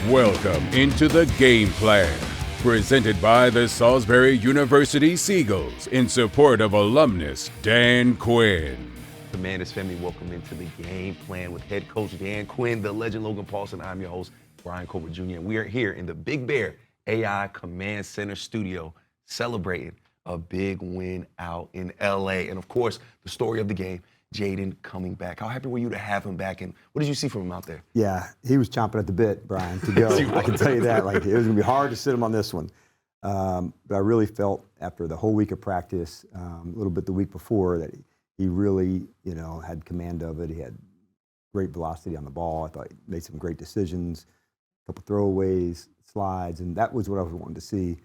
Welcome into the Game Plan, presented by the Salisbury University Seagulls in support of alumnus Dan Quinn. Commanders family, welcome into the Game Plan with head coach Dan Quinn, the legend Logan Paulsen. I'm your host, Bryan Colbert Jr. And we are here in the Big Bear AI Command Center studio celebrating a big win out in LA. And of course, the story of the game, Jaden coming back. How happy were you to have him back, and what did you see from him out there? Yeah, he was chomping at the bit, Bryan, to go. I can tell you that. Like, it was going to be hard to sit him on this one. But I really felt after the whole week of practice, a little bit the week before, that he really, had command of it. He had great velocity on the ball. I thought he made some great decisions, a couple throwaways, slides, and that was what I was wanting to see.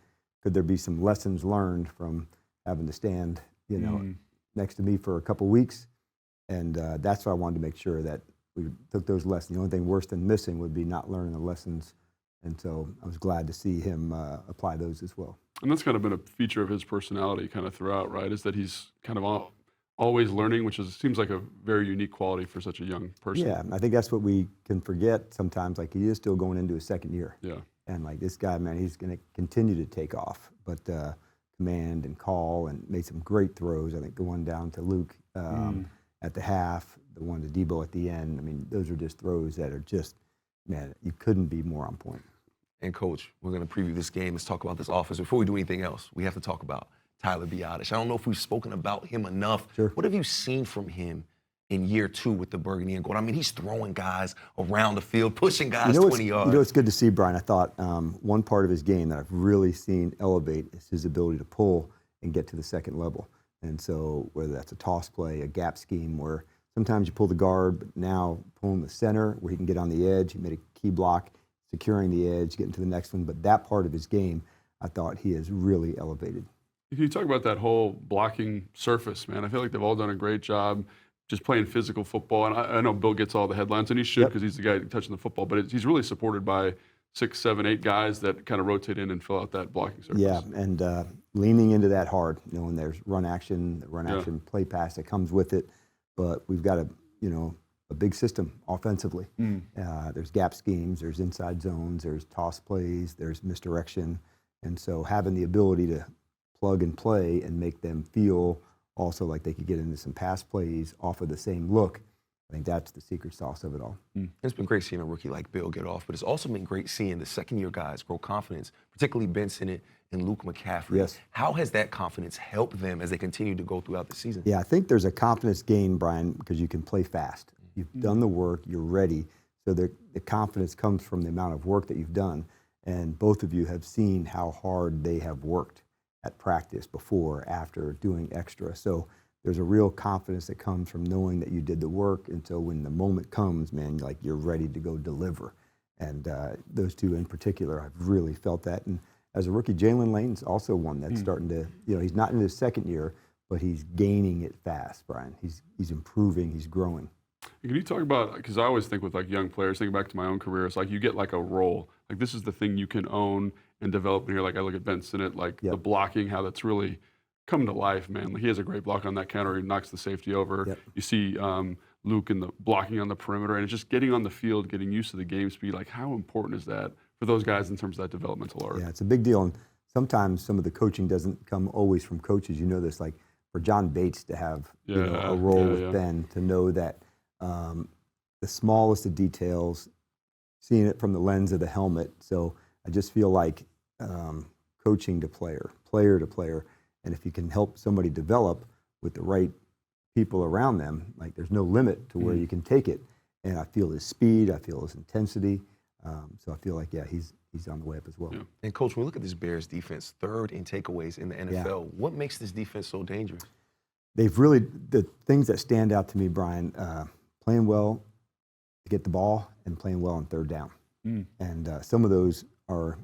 Could there be some lessons learned from having to stand, next to me for a couple weeks? And that's why I wanted to make sure that we took those lessons. The only thing worse than missing would be not learning the lessons. And so I was glad to see him apply those as well. And that's kind of been a feature of his personality kind of throughout, right? Is that he's kind of always learning, which seems like a very unique quality for such a young person. Yeah, I think that's what we can forget sometimes. Like, he is still going into his second year. Yeah. And like, this guy, man, he's going to continue to take off. But command and call, and made some great throws. I think the one down to Luke at the half, the one to Debo at the end. I mean, those are just throws that are just, man, you couldn't be more on point. And Coach, we're going to preview this game. Let's talk about this offense. Before we do anything else, we have to talk about Tyler Biadasz. I don't know if we've spoken about him enough. Sure. What have you seen from him in year 2 with the burgundy and gold? I mean, he's throwing guys around the field, pushing guys 20 yards. It's good to see, Bryan. I thought one part of his game that I've really seen elevate is his ability to pull and get to the second level. And so whether that's a toss play, a gap scheme, where sometimes you pull the guard, but now pulling the center where he can get on the edge. He made a key block, securing the edge, getting to the next one. But that part of his game, I thought he has really elevated. Can you talk about that whole blocking surface, man? I feel like they've all done a great job just playing physical football. And I know Bill gets all the headlines, and he should, because he's the guy touching the football. But he's really supported by 6, 7, 8 guys that kind of rotate in and fill out that blocking surface. Yeah, and leaning into that hard, when there's run action, play pass that comes with it. But we've got a big system offensively. There's gap schemes, there's inside zones, there's toss plays, there's misdirection. And so having the ability to plug and play and make them feel also like they could get into some pass plays off of the same look, I think that's the secret sauce of it all. It's been great seeing a rookie like Bill get off, but it's also been great seeing the second-year guys grow confidence, particularly Ben Sinnott and Luke McCaffrey. Yes. How has that confidence helped them as they continue to go throughout the season? Yeah, I think there's a confidence gain, Bryan, because you can play fast. You've done the work, you're ready. So the confidence comes from the amount of work that you've done. And both of you have seen how hard they have worked at practice before, after, doing extra. So there's a real confidence that comes from knowing that you did the work. And so when the moment comes, man, like, you're ready to go deliver. And those two in particular, I've really felt that. And as a rookie, Jalen Lane's also one that's starting to, he's not in his second year, but he's gaining it fast, Bryan. He's improving, he's growing. Can you talk about, because I always think with like young players, thinking back to my own career, it's like you get like a role. Like, this is the thing you can own and develop in here. Like, I look at Ben Sinnott, like the blocking, how that's really come to life, man. Like, he has a great block on that counter. He knocks the safety over. Yep. You see Luke in the blocking on the perimeter, and it's just getting on the field, getting used to the game speed. Like, how important is that for those guys in terms of that developmental arc? Yeah, it's a big deal. And sometimes some of the coaching doesn't come always from coaches. You know this, like for John Bates to have a role with Ben, to know that the smallest of details, seeing it from the lens of the helmet. So I just feel like coaching to player to player, and if you can help somebody develop with the right people around them, like, there's no limit to where you can take it. And I feel his speed, I feel his intensity. So I feel like, he's on the way up as well. Yeah. And Coach, when we look at this Bears defense, 3rd in takeaways in the NFL, what makes this defense so dangerous? They've really, the things that stand out to me, Bryan, playing well to get the ball and playing well on 3rd down. And some of those are,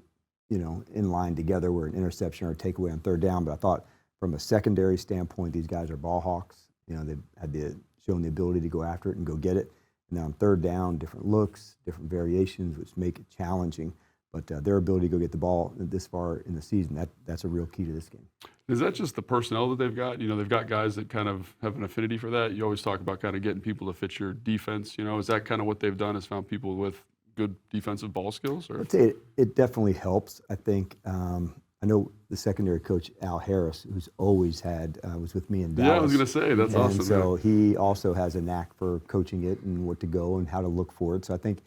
in line together, where an interception or a takeaway on 3rd down. But I thought from a secondary standpoint, these guys are ball hawks. They've had shown the ability to go after it and go get it. And then on 3rd down, different looks, different variations, which make it challenging. But their ability to go get the ball this far in the season, that's a real key to this game. Is that just the personnel that they've got? They've got guys that kind of have an affinity for that. You always talk about kind of getting people to fit your defense. Is that kind of what they've done, is found people with good defensive ball skills? Or? I'd say it definitely helps. I think I know the secondary coach, Al Harris, who's always was with me in Dallas. Yeah, I was going to say, that's awesome. And so he also has a knack for coaching it and what to go and how to look for it. So I think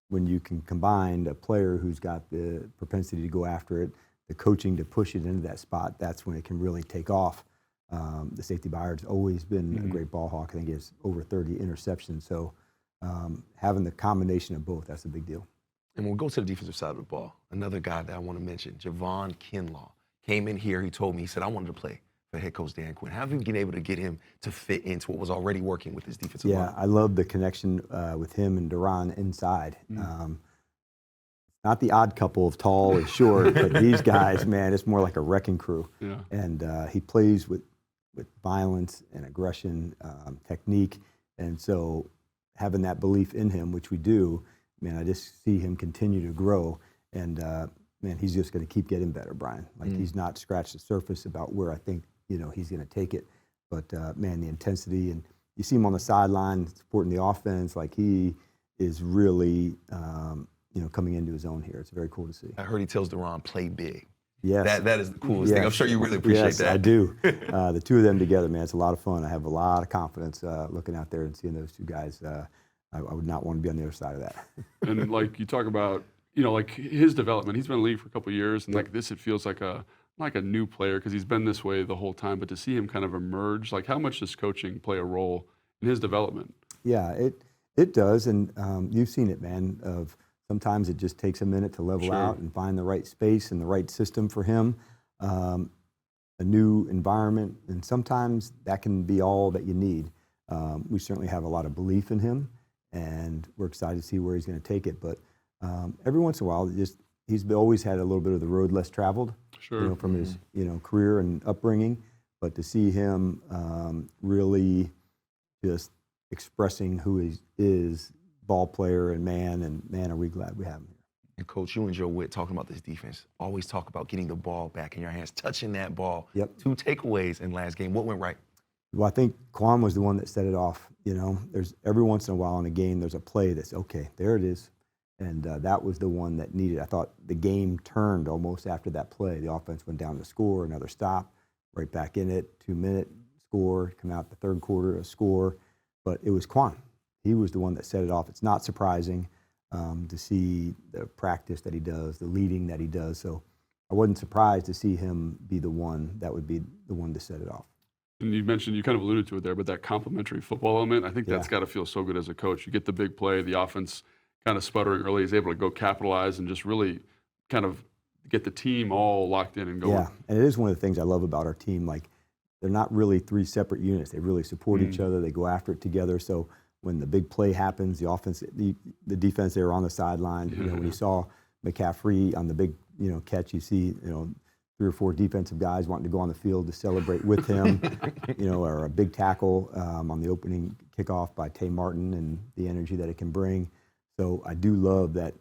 when you can combine a player who's got the propensity to go after it, the coaching to push it into that spot, that's when it can really take off. The safety Byard's always been a great ball hawk. I think he has over 30 interceptions. So having the combination of both, that's a big deal. And we'll go to the defensive side of the ball. Another guy that I want to mention, Javon Kinlaw, came in here. He told me, he said, I wanted to play for head coach Dan Quinn. How have you been able to get him to fit into what was already working with his defensive line? Yeah, I love the connection with him and Duran inside. Not the odd couple of tall or short, but these guys, man, it's more like a wrecking crew. Yeah. And he plays with violence and aggression, technique. And so having that belief in him, which we do, man, I just see him continue to grow. And, man, he's just going to keep getting better, Brian. Like, he's not scratched the surface about where I think, he's going to take it. But, man, the intensity, and you see him on the sideline supporting the offense, like he is really, coming into his own here. It's very cool to see. I heard he tells Duran, play big. Yes. That is the coolest thing. I'm sure you really appreciate that. Yes, I do. The two of them together, man, it's a lot of fun. I have a lot of confidence looking out there and seeing those two guys. I would not want to be on the other side of that. And like you talk about, like his development, he's been in the league for a couple of years, and like this, it feels like a new player because he's been this way the whole time, but to see him kind of emerge, like how much does coaching play a role in his development? Yeah, it does, and you've seen it, man, sometimes it just takes a minute to level out and find the right space and the right system for him, a new environment, and sometimes that can be all that you need. We certainly have a lot of belief in him, and we're excited to see where he's going to take it. But every once in a while, he's always had a little bit of the road less traveled, from his career and upbringing. But to see him really just expressing who he is, ball player and man, are we glad we have him here. And Coach, you and Joe Witt talking about this defense, always talk about getting the ball back in your hands, touching that ball. Yep. 2 takeaways in last game. What went right? Well, I think Quan was the one that set it off. There's every once in a while in a game, there's a play that's, okay, there it is. And that was the one that needed. I thought the game turned almost after that play. The offense went down to score, another stop, right back in it, 2-minute score, come out the third quarter, a score. But it was Quan. He was the one that set it off. It's not surprising to see the practice that he does, the leading that he does. So I wasn't surprised to see him be the one that would be the one to set it off. And you mentioned, you kind of alluded to it there, but that complementary football element, I think that's got to feel so good as a coach. You get the big play, the offense kind of sputtering early, he's able to go capitalize and just really kind of get the team all locked in and going. Yeah, and it is one of the things I love about our team. Like, they're not really 3 separate units. They really support each other. They go after it together. So when the big play happens, the offense, the defense, they were on the sideline. When you saw McCaffrey on the big, catch, you see, 3 or 4 defensive guys wanting to go on the field to celebrate with him, or a big tackle on the opening kickoff by Tay Martin and the energy that it can bring. So I do love that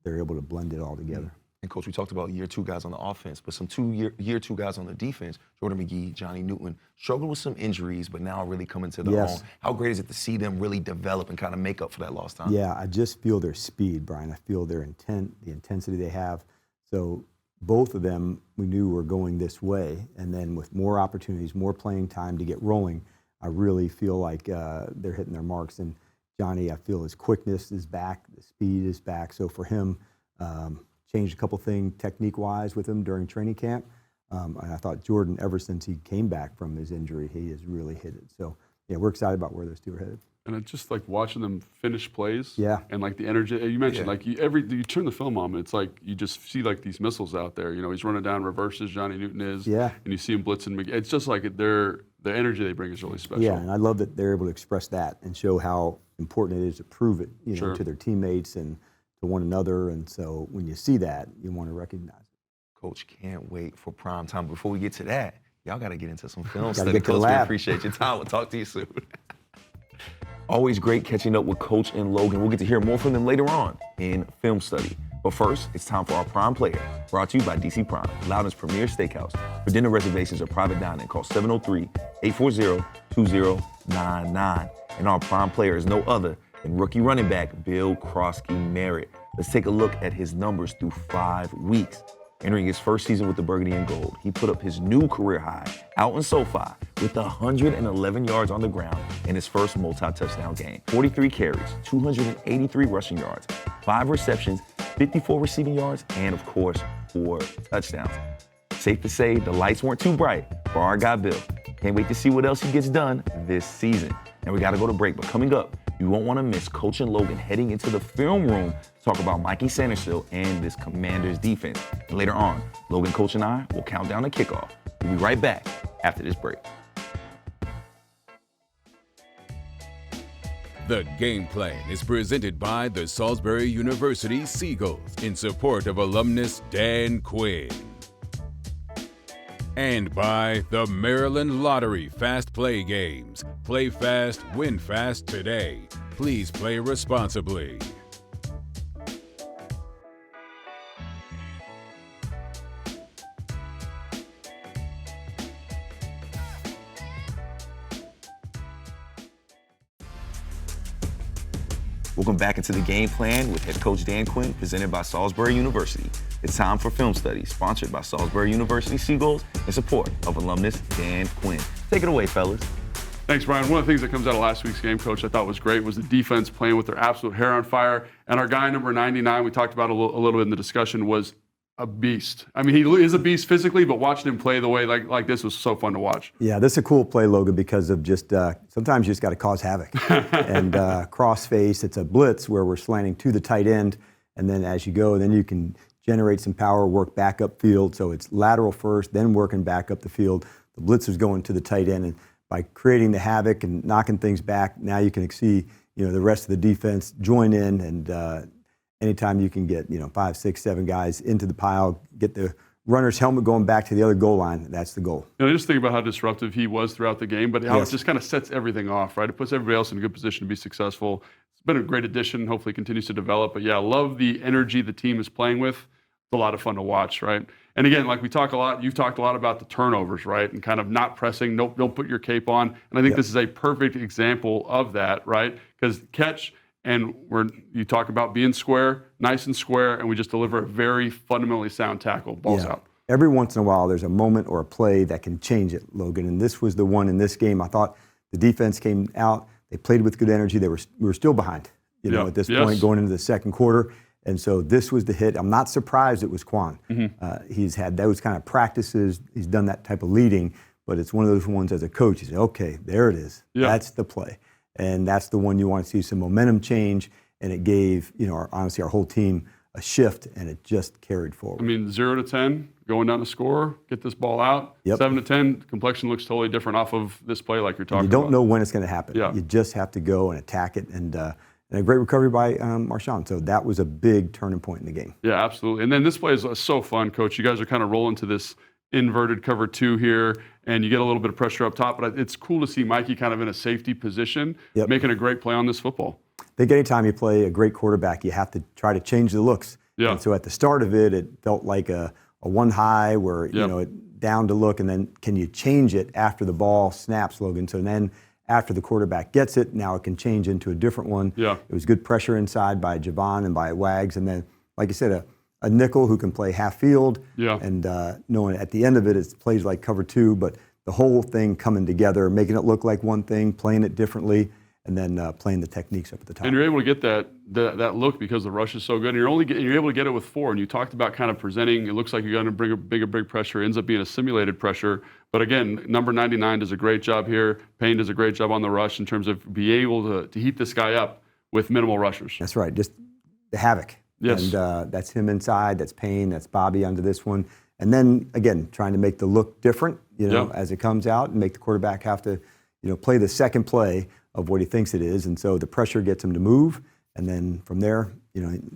they're able to blend it all together. And Coach, we talked about year 2 guys on the offense, but some year 2 guys on the defense, Jordan McGee, Johnny Newton, struggled with some injuries, but now really coming to their own. How great is it to see them really develop and kind of make up for that lost time? Yeah, I just feel their speed, Brian. I feel their intent, the intensity they have. So both of them, we knew were going this way. And then with more opportunities, more playing time to get rolling, I really feel like they're hitting their marks. And Johnny, I feel his quickness is back, the speed is back. So for him, changed a couple things technique-wise with him during training camp. And I thought Jordan, ever since he came back from his injury, he has really hit it. So, yeah, we're excited about where those two are headed. And it's just like watching them finish plays. Yeah. And like the energy you mentioned, like you turn the film on, and it's like you just see like these missiles out there. He's running down reverses, Johnny Newton is. Yeah. And you see him blitzing. It's just like the energy they bring is really special. Yeah, and I love that they're able to express that and show how important it is to prove it, to their teammates and to one another. And so when you see that, you want to recognize it. Coach, can't wait for prime time. Before we get to that, y'all got to get into some film study. Coach, we appreciate your time. We'll talk to you soon. Always great catching up with Coach and Logan. We'll get to hear more from them later on in film study. But first, it's time for our Prime Player, brought to you by DC Prime, Loudoun's premier steakhouse. For dinner reservations or private dining, call 703-840-2099. And our Prime Player is no other than rookie running back Bill Krosky Merritt. Let's take a look at his numbers through 5 weeks. Entering his first season with the Burgundy and Gold, he put up his new career high out in SoFi with 111 yards on the ground in his first multi-touchdown game. 43 carries, 283 rushing yards, 5 receptions, 54 receiving yards, and of course, 4 touchdowns. Safe to say the lights weren't too bright for our guy Bill. Can't wait to see what else he gets done this season. And we got to go to break, but coming up, you won't want to miss Coach and Logan heading into the film room to talk about Mikey Sandersill and this Commanders defense. And later on, Logan, Coach, and I will count down the kickoff. We'll be right back after this break. The Game Plan is presented by the Salisbury University Seagulls in support of alumnus Dan Quinn. And by the Maryland Lottery Fast Play Games. Play fast, win fast today. Please play responsibly. Welcome back into the Game Plan with head coach Dan Quinn, presented by Salisbury University. It's time for film studies, sponsored by Salisbury University Seagulls in support of alumnus Dan Quinn. Take it away, fellas. Thanks, Brian. One of the things that comes out of last week's game, Coach, I thought was great was the defense playing with their absolute hair on fire. And our guy, number 99, we talked about a little bit in the discussion, was a beast. I mean, he is a beast physically, but watching him play the way like this was so fun to watch. Yeah, this is a cool play, Logan, because of just sometimes you just got to cause havoc. And cross face, it's a blitz where we're slanting to the tight end, and then as you go, then you can generate some power, work back up field. So it's lateral first, then working back up the field. The blitz is going to the tight end, and by creating the havoc and knocking things back, now you can see the rest of the defense join in, and anytime you can get 5, 6, 7 guys into the pile, get the runner's helmet going back to the other goal line, that's the goal. I just think about how disruptive he was throughout the game, but how it just kind of sets everything off, right? It puts everybody else in a good position to be successful. It's been a great addition, hopefully continues to develop. But yeah, I love the energy the team is playing with. It's a lot of fun to watch, right? And again, like we talk a lot, you've talked a lot about the turnovers, right? And kind of not pressing, don't put your cape on. And I think this is a perfect example of that, right? Because catch, and you talk about being square, nice and square, and we just deliver a very fundamentally sound tackle. Ball's out. Every once in a while, there's a moment or a play that can change it, Logan. And this was the one in this game. I thought the defense came out. They played with good energy. We were still behind, at this point, going into the second quarter. And so this was the hit. I'm not surprised it was Quan. He's had those kind of practices. He's done that type of leading. But it's one of those ones as a coach, you say, okay, there it is. That's the play. And that's the one you want to see some momentum change. And it gave, honestly, our whole team a shift, and it just carried forward. I mean, 0 to 10, going down to score, get this ball out. 7 to 10, complexion looks totally different off of this play like you're talking about. You don't know when it's going to happen. You just have to go and attack it. And a great recovery by Marshawn. So that was a big turning point in the game. Yeah, absolutely. And then this play is so fun, Coach. You guys are kind of rolling to this inverted cover 2 here, and you get a little bit of pressure up top. But it's cool to see Mikey kind of in a safety position, making a great play on this football. I think anytime you play a great quarterback, you have to try to change the looks. And so at the start of it, it felt like a one high where, it down to look, and then can you change it after the ball snaps, Logan? So then after the quarterback gets it, now it can change into a different one. It was good pressure inside by Javon and by Wags. And then, like you said, a nickel who can play half field. And knowing at the end of it, it plays like cover 2, but the whole thing coming together, making it look like one thing, playing it differently, and then playing the techniques up at the top. And you're able to get that look because the rush is so good. And you're able to get it with 4. And you talked about kind of presenting. It looks like you're going to bring a big pressure. It ends up being a simulated pressure. But again, number 99 does a great job here. Payne does a great job on the rush in terms of being able to heat this guy up with minimal rushers. That's right. Just the havoc. And that's him inside. That's Payne. That's Bobby under this one. And then again, trying to make the look different, as it comes out, and make the quarterback have to, play the second play of what he thinks it is. And so the pressure gets him to move. And then from there,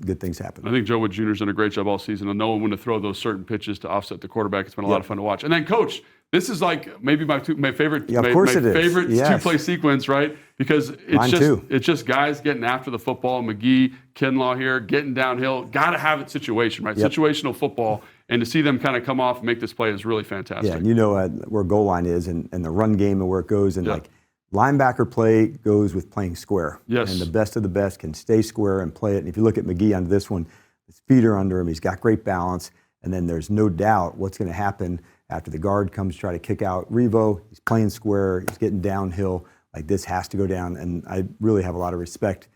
good things happen. I think Joe Wood Jr.'s done a great job all season of knowing when to throw those certain pitches to offset the quarterback. It's been a lot of fun to watch. And then, Coach, this is like maybe my favorite two-play sequence, right? Because it's just guys getting after the football. McGee, Kinlaw here, getting downhill. Got to have it situation, right? Situational football. And to see them kind of come off and make this play is really fantastic. Yeah, and where goal line is and the run game and where it goes. And like linebacker play goes with playing square. Yes. And the best of the best can stay square and play it. And if you look at McGee on this one, his feet are under him. He's got great balance. And then there's no doubt what's going to happen after the guard comes to try to kick out Revo. He's playing square. He's getting downhill. Like, this has to go down. And I really have a lot of respect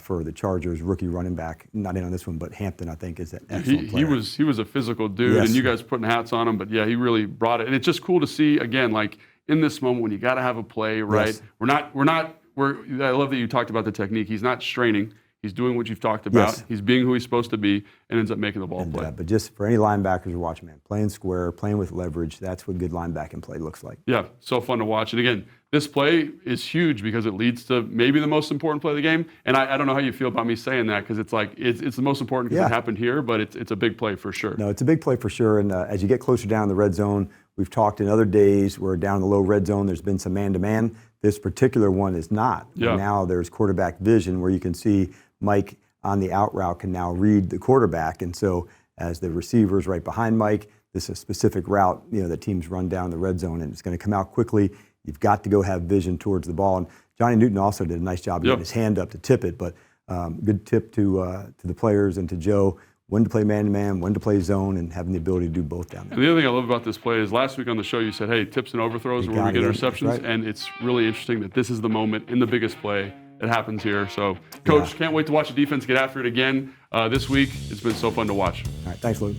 for the Chargers rookie running back. Not in on this one, but Hampton, I think, is an excellent player. He was a physical dude, Yes. and you guys putting hats on him. But yeah, he really brought it. And it's just cool to see, again, like in this moment when you got to have a play, right? Yes. I love that you talked about the technique. He's not straining. He's doing what you've talked about. Yes. He's being who he's supposed to be and ends up making the ball And, play. but just for any linebackers who watch, man, playing square, playing with leverage, that's what good linebacking play looks like. Yeah, so fun to watch. And again, this play is huge because it leads to maybe the most important play of the game. And I don't know how you feel about me saying that, because it's like it's the most important because it happened here, but it's a big play for sure. No, it's a big play for sure. And as you get closer down the red zone, we've talked in other days where down in the low red zone, there's been some man-to-man. This particular one is not. Yeah. And now there's quarterback vision where you can see Mike on the out route can now read the quarterback. And so as the receiver's right behind Mike, this is a specific route, that teams run down the red zone, and it's going to come out quickly. You've got to go have vision towards the ball. And Johnny Newton also did a nice job getting his hand up to tip it, but good tip to the players and to Joe, when to play man-to-man, when to play zone, and having the ability to do both down there. And the other thing I love about this play is last week on the show you said, hey, tips and overthrows where we get interceptions, right. and it's really interesting that this is the moment in the biggest play that happens here. So, Coach, can't wait to watch the defense get after it again this week. It's been so fun to watch. All right, thanks, Logan.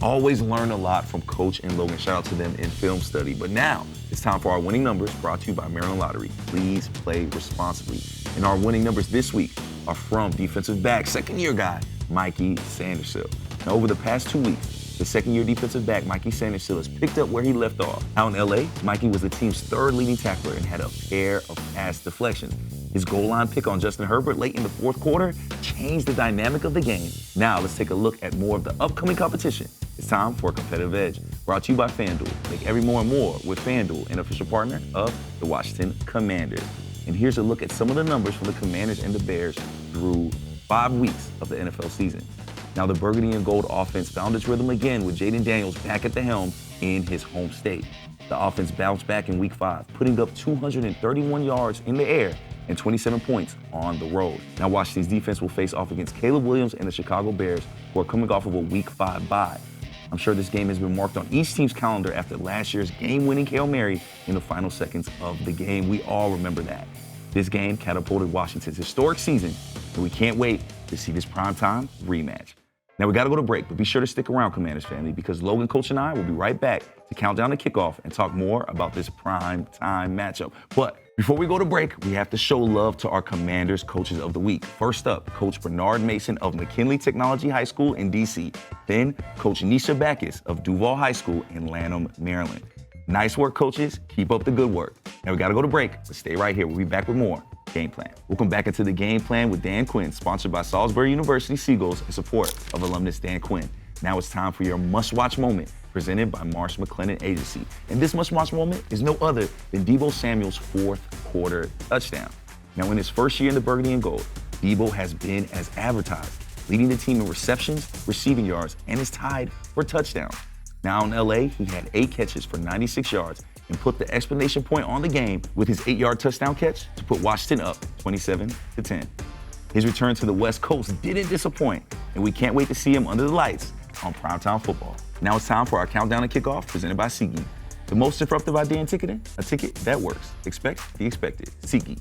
Always learn a lot from Coach and Logan. Shout out to them in film study. But now it's time for our winning numbers, brought to you by Maryland Lottery. Please play responsibly. And our winning numbers this week are from defensive back, second-year guy, Mikey Sandersill. Now, over the past 2 weeks, the second-year defensive back, Mikey Sandersill, has picked up where he left off. Out in L.A., Mikey was the team's third leading tackler and had a pair of pass deflections. His goal line pick on Justin Herbert late in the fourth quarter changed the dynamic of the game. Now let's take a look at more of the upcoming competition. It's time for a competitive edge. Brought to you by FanDuel. Make every more and more with FanDuel, an official partner of the Washington Commanders. And here's a look at some of the numbers for the Commanders and the Bears through 5 weeks of the NFL season. Now the Burgundy and Gold offense found its rhythm again with Jaden Daniels back at the helm in his home state. The offense bounced back in Week 5, putting up 231 yards in the air and 27 points on the road. Now Washington's defense will face off against Caleb Williams and the Chicago Bears, who are coming off of a Week 5 bye. I'm sure this game has been marked on each team's calendar after last year's game-winning Hail Mary in the final seconds of the game. We all remember that. This game catapulted Washington's historic season, and we can't wait to see this primetime rematch. Now, we got to go to break, but be sure to stick around, Commanders family, because Logan, Coach, and I will be right back to count down the kickoff and talk more about this prime time matchup. But before we go to break, we have to show love to our Commanders Coaches of the Week. First up, Coach Bernard Mason of McKinley Technology High School in D.C. Then, Coach Nisha Backus of Duval High School in Lanham, Maryland. Nice work, coaches. Keep up the good work. Now, we got to go to break, but stay right here. We'll be back with more Game Plan. Welcome back into the Game Plan with Dan Quinn, sponsored by Salisbury University Seagulls in support of alumnus Dan Quinn. Now it's time for your must-watch moment, presented by Marsh McLennan Agency. And this must-watch moment is no other than Deebo Samuel's fourth quarter touchdown. Now, in his first year in the Burgundy and Gold, Deebo has been as advertised, leading the team in receptions, receiving yards, and is tied for touchdowns. Now in LA, he had 8 catches for 96 yards and put the exclamation point on the game with his 8-yard touchdown catch to put Washington up 27-10. His return to the West Coast didn't disappoint, and we can't wait to see him under the lights on primetime football. Now it's time for our countdown and kickoff presented by SeatGeek. The most disruptive idea in ticketing? A ticket that works. Expect the expected. SeatGeek.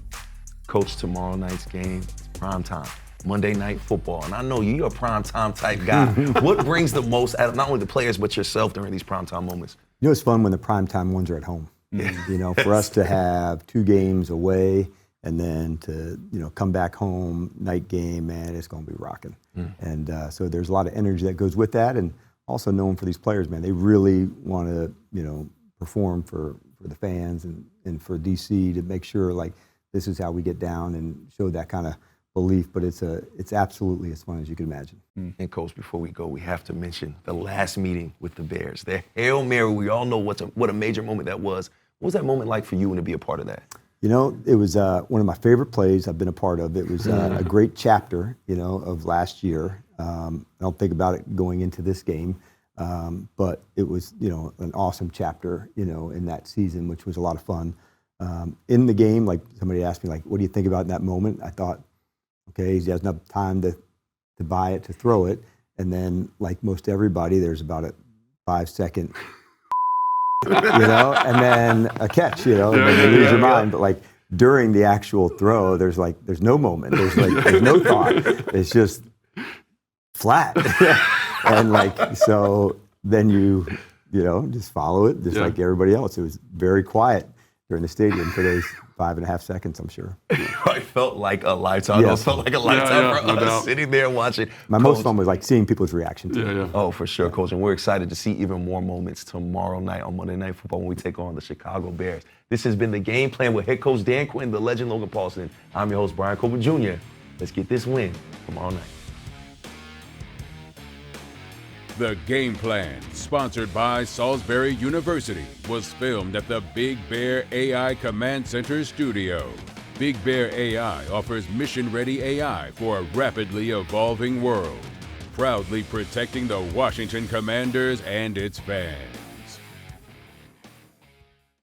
Coach, tomorrow night's game is primetime. Monday Night Football. And I know you're a primetime type guy. What brings the most out of not only the players, but yourself during these primetime moments? You know, it's fun when the primetime ones are at home. You know, for us to have 2 games away and then to, come back home, night game, man, it's going to be rocking. And so there's a lot of energy that goes with that. And also knowing for these players, man, they really want to, perform for the fans and for DC to make sure, like, this is how we get down and show that kind of belief, but it's absolutely as fun as you can imagine. And Coach, before we go, we have to mention the last meeting with the Bears. Their Hail Mary, we all know what a major moment that was. What was that moment like for you and to be a part of that? It was one of my favorite plays I've been a part of. It was a great chapter, of last year. I don't think about it going into this game, but it was, an awesome chapter, in that season, which was a lot of fun. In the game, like somebody asked me, like, what do you think about in that moment? I thought, okay, he has enough time to buy it, to throw it. And then, like most everybody, there's about a 5-second, and then a catch, and then you lose your mind. But like during the actual throw, there's no moment. There's no thought. It's just flat. And so then you just follow it, just like everybody else. It was very quiet during the stadium for those 5.5 seconds, I'm sure. It felt like a lifetime. It felt like a lifetime for us sitting there watching. My most fun was like seeing people's reaction to it. Oh, for sure, Coach. And we're excited to see even more moments tomorrow night on Monday Night Football when we take on the Chicago Bears. This has been the Game Plan with head coach Dan Quinn, the legend Logan Paulsen. I'm your host, Bryan Colbert Jr. Let's get this win tomorrow night. The Game Plan, sponsored by Salisbury University, was filmed at the Big Bear AI Command Center studio. Big Bear AI offers mission-ready AI for a rapidly evolving world, proudly protecting the Washington Commanders and its fans.